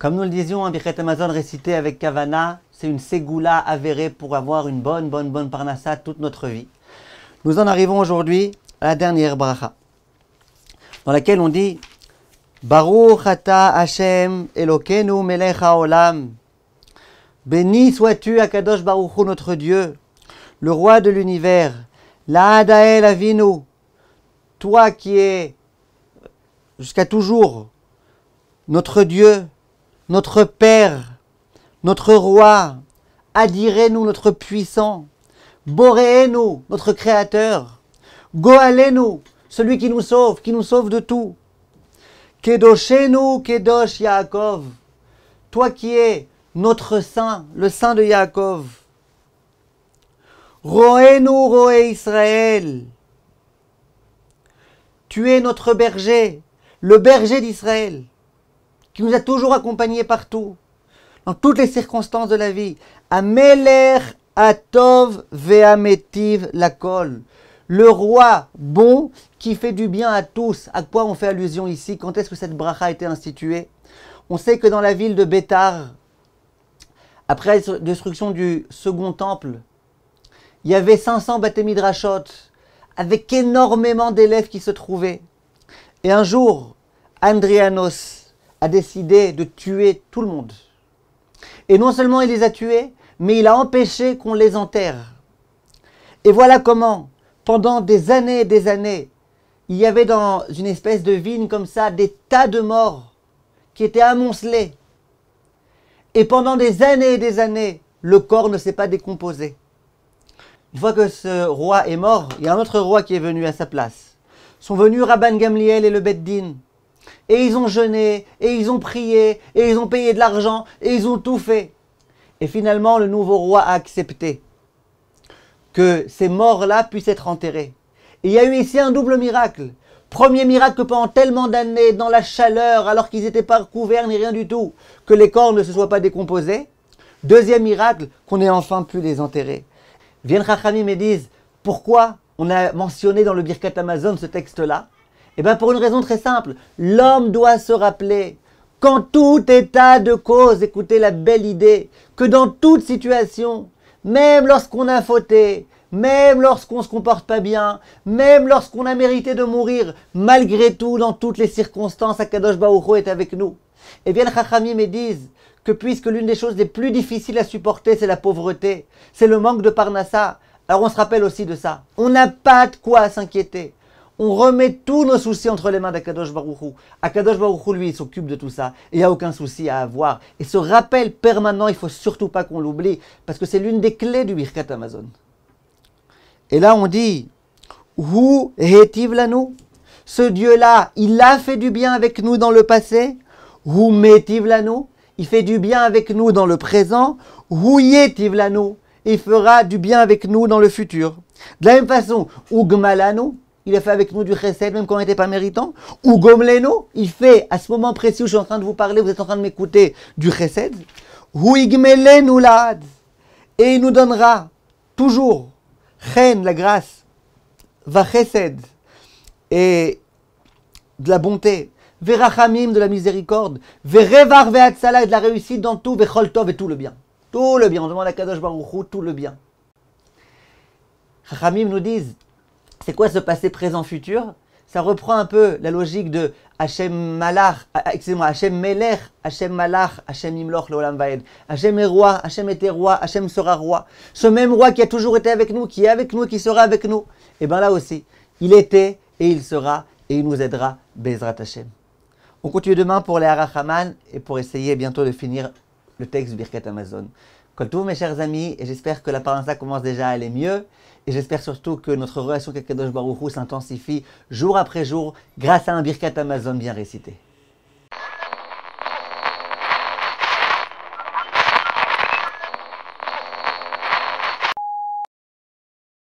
Comme nous le disions, un Birkat Hamazon récité avec Kavana, c'est une ségoula avérée pour avoir une bonne parnassa toute notre vie. Nous en arrivons aujourd'hui à la dernière bracha, dans laquelle on dit Baruch ata Hashem Elokeinu melech haolam. Béni sois-tu Akadosh Baruch Hu, notre Dieu, le roi de l'univers. L'Adael Avinu, toi qui es jusqu'à toujours notre Dieu, notre Père, notre Roi, Adirenu, notre puissant, Boréenu, notre Créateur, Goalenu, celui qui nous sauve de tout, Kedoshenu, Kedosh Yaakov, toi qui es notre saint, le saint de Yaakov, Roenu, Roé Israël, tu es notre berger, le berger d'Israël, qui nous a toujours accompagnés partout, dans toutes les circonstances de la vie. Ameler Atov Ve'ametiv Lakol, le roi bon qui fait du bien à tous. À quoi on fait allusion ici? Quand est-ce que cette bracha a été instituée? On sait que dans la ville de Bétar, après la destruction du second temple, il y avait 500 Baté Midrashot, avec énormément d'élèves qui se trouvaient. Et un jour, Andrianos a décidé de tuer tout le monde. Et non seulement il les a tués, mais il a empêché qu'on les enterre. Et voilà comment, pendant des années, il y avait dans une espèce de vigne comme ça, des tas de morts qui étaient amoncelés. Et pendant des années, le corps ne s'est pas décomposé. Une fois que ce roi est mort, il y a un autre roi qui est venu à sa place. Sont venus Rabban Gamliel et le Bet Din. Et ils ont jeûné, et ils ont prié, et ils ont payé de l'argent, et ils ont tout fait. Et finalement, le nouveau roi a accepté que ces morts-là puissent être enterrés. Et il y a eu ici un double miracle. Premier miracle, que pendant tellement d'années, dans la chaleur, alors qu'ils n'étaient pas recouverts ni rien du tout, que les corps ne se soient pas décomposés. Deuxième miracle, qu'on ait enfin pu les enterrer. Viennent Chachamim et disent, pourquoi on a mentionné dans le Birkat Hamazon ce texte-là? Eh bien pour une raison très simple, l'homme doit se rappeler qu'en tout état de cause, écoutez la belle idée, que dans toute situation, même lorsqu'on a fauté, même lorsqu'on ne se comporte pas bien, même lorsqu'on a mérité de mourir, malgré tout, dans toutes les circonstances, Akadosh Baruch Hu est avec nous. Et viennent Chachamim et disent que puisque l'une des choses les plus difficiles à supporter, c'est la pauvreté, c'est le manque de parnassa, alors on se rappelle aussi de ça. On n'a pas de quoi s'inquiéter. On remet tous nos soucis entre les mains d'Akadosh Baruch Hu. Akadosh Baruch Hu, lui, il s'occupe de tout ça. Et il n'y a aucun souci à avoir. Et ce rappel permanent, il ne faut surtout pas qu'on l'oublie, parce que c'est l'une des clés du Birkat Hamazon. Et là, on dit, Hu hetiv lanu, ce Dieu-là, il a fait du bien avec nous dans le passé. Hu metiv lanu, il fait du bien avec nous dans le présent. Hu yetiv lanu, il fera du bien avec nous dans le futur. De la même façon, Hu gmalanu, il a fait avec nous du chesed, même quand on n'était pas méritant. Ou gomlenu, il fait, à ce moment précis où je suis en train de vous parler, vous êtes en train de m'écouter, du chesed. Ou igmelenu laad, et il nous donnera toujours, chen, la grâce, va chesed, et de la bonté, verachamim, de la miséricorde, verevar veatzala, et de la réussite dans tout, vechol tov, et tout le bien. Tout le bien, on demande à Kadosh Baruch Hu, tout le bien. Chachamim nous disent, c'est quoi ce passé, présent, futur? Ça reprend un peu la logique de Hashem Malach, Hashem Melech, Hashem Malach, Hashem Nimloch, Leolam Vaed. Hashem est roi, Hashem était roi, Hashem sera roi. Ce même roi qui a toujours été avec nous, qui est avec nous et qui sera avec nous. Et bien là aussi, il était et il sera et il nous aidera, Bezrat Hashem. On continue demain pour les Harachaman et pour essayer bientôt de finir le texte du Birkat Hamazon. Comme tous mes chers amis, et j'espère que la parnassa commence déjà à aller mieux, et j'espère surtout que notre relation avec Kadosh Baruch Hu s'intensifie jour après jour grâce à un Birkat Hamazon bien récité.